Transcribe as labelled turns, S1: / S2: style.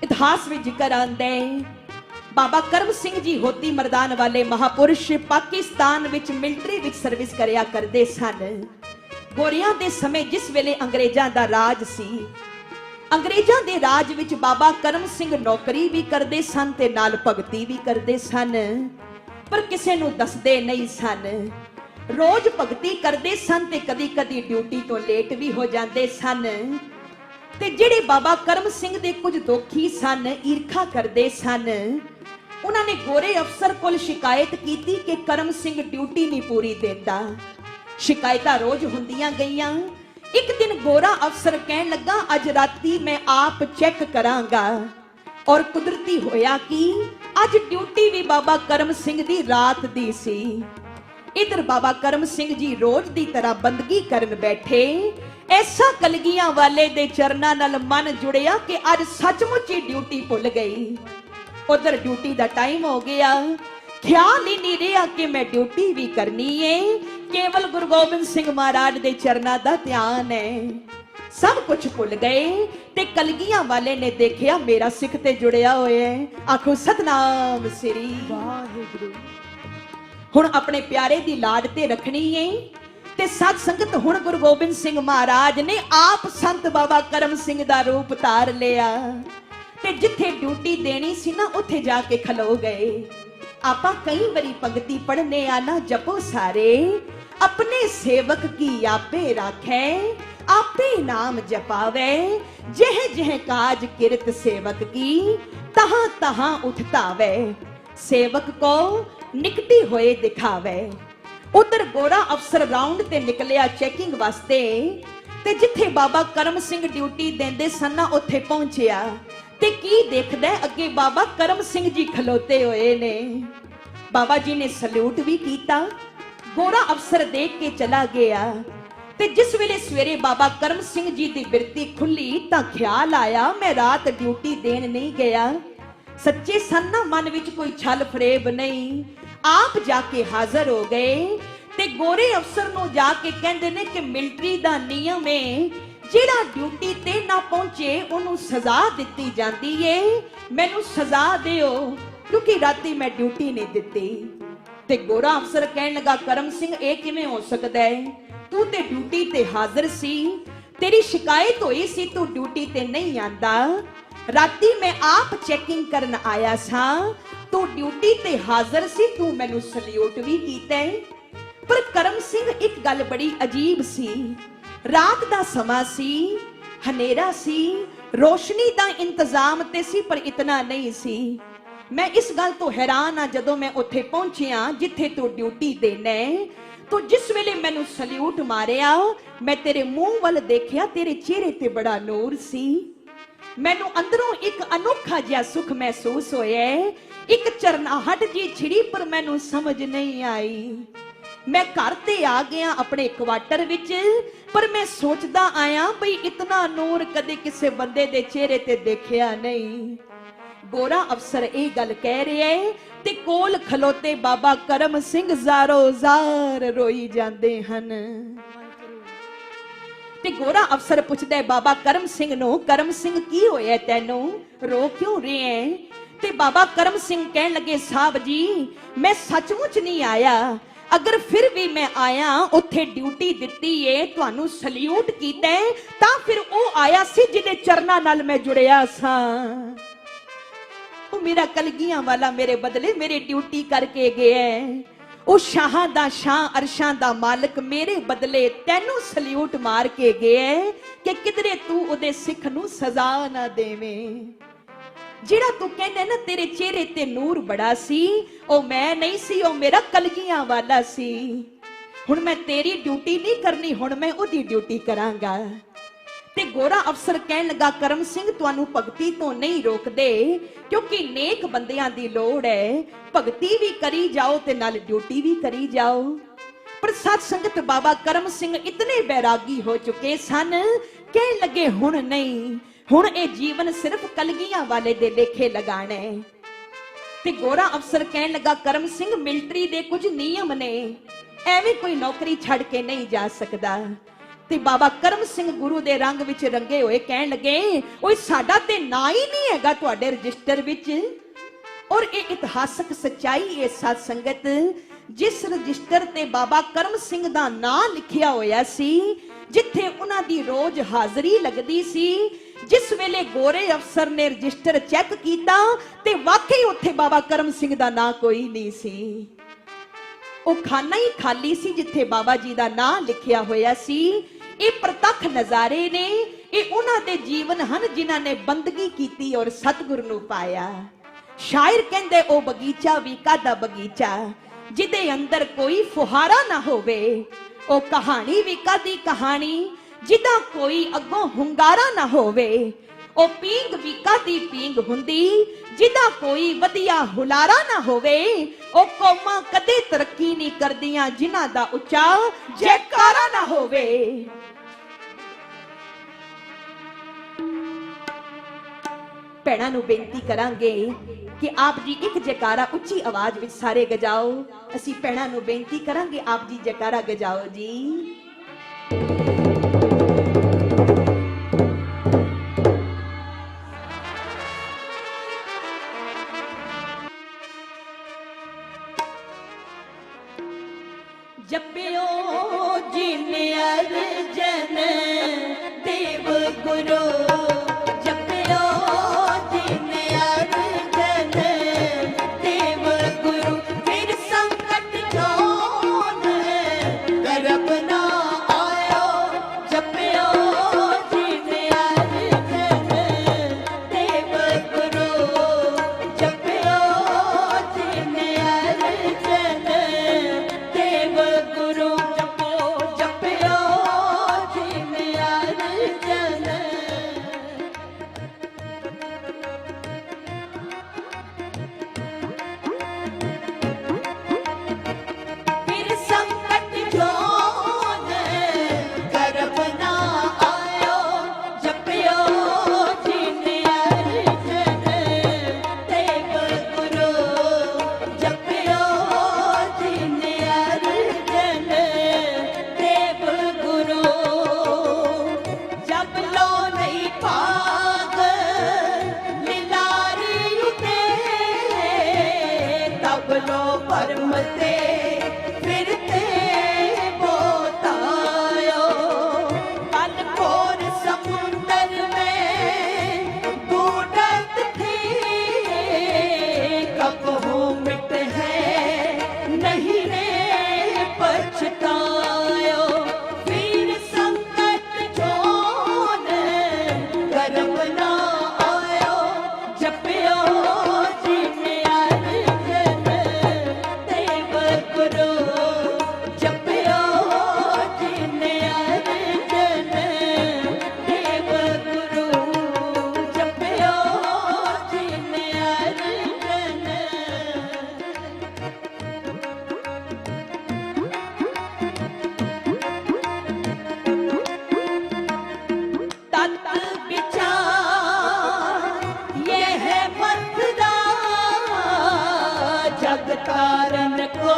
S1: इतिहास में जिक्र आंदा है बाबा करम सिंह जी होती मरदान वाले महापुरुष पाकिस्तान विच मिलिटरी विच सर्विस करिया करते सन। गोरियां दे समय जिस वेले अंग्रेजां दा राज सी, अंग्रेजां दे राज विच बाबा करम सिंह नौकरी भी करते सन ते नाल भगती भी करते सन, पर किसे नूं दसदे नहीं सन। रोज भगती करते सन ते कदी कदी ड्यूटी तो लेट भी हो जाते सन। ते जिहड़े बाबा करम सिंह दे कुछ दोखी सन, ईर्खा करते सन, उन्होंने गोरे अफसर कोल शिकायत की कि करम सिंह ड्यूटी नहीं पूरी देता। शिकायत रोज हुंदियां गईयां। एक दिन गोरा अफसर कहन लगा अज राती मैं आप चेक करांगा, और कुदरती होया कि अज ड्यूटी भी बाबा करम सिंह दी रात दी सी। इधर बाबा करम सिंह जी रोज दी तरह बंदगी करन बैठे। ऐसा कलगियां वाले दे चरना नाल मन जुड़िया कि अज सचमुच ही ड्यूटी भुल गई। उधर ड्यूटी दा टाइम हो गया, ख्याल ही नहीं रहा कि मैं ड्यूटी भी करनी है। केवल गुरु गोबिंद सिंह महाराज दे चरना दा ध्यान है। सब कुछ भुल गए ते कलगियां वाले ने देखिया मेरा सिख ते जुड़िया होया है। आखो सतनाम श्री वाहिगुरु। हुण अपने प्यारे दी लाड ते रखनी है ते सत संगत हुण गुरु गोबिंद सिंह महाराज ने आप संत बाबा करम सिंह दा रूप धार लिया ते जिथे ड्यूटी देनी सी ना उथे जाके खलो गए। आपां कई बारी पंक्ति पढ़ने आना जपो सारे, अपने सेवक की आपे राखे, आपे नाम जपावे, जह जह काज किरत सेवक की, तहां तहां उठतावे, सेवक को निकटी होए दिखावे। उधर गोरा अफसर राउंड ते निकलिया चेकिंग वास्ते ते जिथे बाबा करम सिंह ड्यूटी देंदे सन ना उथे पहुंचिया ते की देखदा अगे बाबा करम सिंह जी खलोते हुए ने। बाबा जी ने सल्यूट भी कीता। गोरा अफसर देख के चला गया ते जिस वेले सवेरे बाबा करम सिंह जी दी बिरती खुली तां ख्याल आया मैं रात ड्यूटी देन नहीं गया। सच्चे सन ना मन विच कोई छल फरेब नहीं। आप जाके हाजिर हो गए ते गोरे अफसर नूं जाके कहंदे ने कि मिलिटरी दा नियम है जिहड़ा ड्यूटी ते ना पहुंचे उन्हों सजा दिती जाती है। मैनू सजा दिओ क्योंकि राती मैं ड्यूटी नहीं दिती। ते गोरा अफसर कहन लगा करम सिंह ये किवें हो सकदा है, तू ते ड्यूटी ते हाजिर सी, तेरी शिकायत हुई सी तू ड्यूटी ते नहीं आंदा। राती मैं आप चेकिंग करन आया सा, तू ड्यूटी ते हाजिर सी, तू मैनू सल्यूट भी कीता है। पर करम सिंह एक गल बड़ी अजीब सी, रात दा समा सी, हनेरा सी, रोशनी दा इंतजाम ते सी पर इतना नहीं सी। मैं इस गल तो हैरान हाँ जदों मैं उत्थे पहुंचिया जिथे तू ड्यूटी देना है। तो जिस वेले मैनू सल्यूट मारिया मैं तेरे मुंह वाल देखिया, तेरे चेहरे ते बड़ा नूर सी। मैनू अंदरों एक अनोखा जिहा सुख महसूस होया। एक चरनाहट जी छिड़ी पर मैनू समझ नहीं आई। मैं घर ते आ गया अपने क्वार्टर विच, पर मैं सोचदा आया बई इतना नूर कदे किसे बंदे दे चेहरे ते देखिया नहीं। गोरा अफसर ये गल कह रहा है ते कोल खलोते बाबा करम सिंह ज़ारो ज़ार रोई जाते हन। ते गोरा अफसर पुछदा है बाबा करम सिंह नूं, करम सिंह की होया तैनू, रो क्यों रहे हैं? ते बाबा करम सिंह कहन लगे साहब जी मैं सचमुच नहीं आया, अगर फिर भी मैं आया उत्थे ड्यूटी दिती है तुहानू सल्यूट कीता है तां फिर ओ आया सी जिहदे चरना नाल मैं जुड़िया सा। ओ मेरा कलगियां वाला मेरे बदले मेरी ड्यूटी करके गया है। ओ शाहां दा शाह अरशां दा मालिक मेरे बदले तैनू सल्यूट मार के गया है कि किधरे तू उहदे सिख नू सजा ना देवें। जिहड़ा तू कहने ना तेरे चेहरे ते नूर बड़ा सी, ओ मैं नहीं सी, ओ मेरा कलगियां वाला सी। हुण मैं तेरी ड्यूटी नहीं करनी, हुण मैं ओदी ड्यूटी करांगा। ते गोरा अफसर कहन लगा करम सिंह तुहानू भगती तो नहीं रोकदे क्योंकि नेक बंदियां दी लोड़ है, भगती भी करी जाओ ते नाल ड्यूटी भी करी जाओ। पर सत संगत बाबा करम सिंह इतने बैरागी हो चुके सन, कहन लगे हुण नहीं, हुण ए जीवन सिर्फ कलगियां वाले दे लेखे लगाना है। ते गोरा अफसर कहन लगा करम सिंह मिलिटरी दे कुछ नियम ने, एवें कोई नौकरी छड़ के नहीं जा सकदा। ते बाबा करम सिंह गुरु दे रंग विच रंगे होए कहण लगे ओए साडा ते ना ही नहीं हैगा तुहाडे रजिस्टर विच। और ये इतिहासक सच्चाई है साध संगत, जिस रजिस्टर ते बाबा करम सिंह दा नाम लिखिया होया सी, जिथे उन्हां दी रोज हाजरी लगदी सी, जिस वेले गोरे अफसर ने रजिस्टर चेक कीता ते वाकई उत्थे बाबा करम सिंह दा नाम कोई नहीं सी। ओ खाना ही खाली सी जिथे बाबा जी दा नाम लिखिया होया सी। ये प्रतख नजारे ने, ये उन्हां दे जीवन हन जिन्हां ने बंदगी कीती और सतगुर नूं पाया। शायर कहंदे ओ बगीचा भी कादा बगीचा जिदे अंदर कोई फुहारा ना होवे, ओ कहानी भी कादी कहानी जिदा कोई अगों हुंगारा ना होवे, ओ पींग भी कादी पींग हुंदी जिदा कोई वधिया हुलारा ना होवे, ओ कौमां कदे तरक्की नहीं करदियां जिन्हां दा उच्चा जयकारा ना होवे। भैणां नूं बेनती करांगे कि आप जी एक जयकारा उच्ची आवाज विच सारे गजाओ। असीं भैणां नूं बेनती करांगे आप जी जयकारा गजाओ जी। जपियो जिन अर्जन देव गुरु, जपियो जिन अर्जन देव गुरु, फिर संकट जोन करब ना आयो। जपियो जिन अर्जन देव गुरु, जपियो जिन अर्जन देव गुरु, जपो जपियो जिन अर्जन। फिर संकट जोन करब ना आयो। जपियो जिन अर्जन देव गुरु, जपियो जिन अर्जन देव गुरु। जब लो नहीं भाग लिलारी उते, तब लो परम ते फिरते बोतायो। पल खोर समुंदर में बूढ़त थी, कब हो मिट है नहीं रे पछतायो। फिर संकट जोन करब ना आयो। जपियो जिन अर्जन देव गुरु, जपियो जिन अर्जन देव गुरु, जपियो जिन अर्जन। तत् विचार यह मथुरा, जग तारन को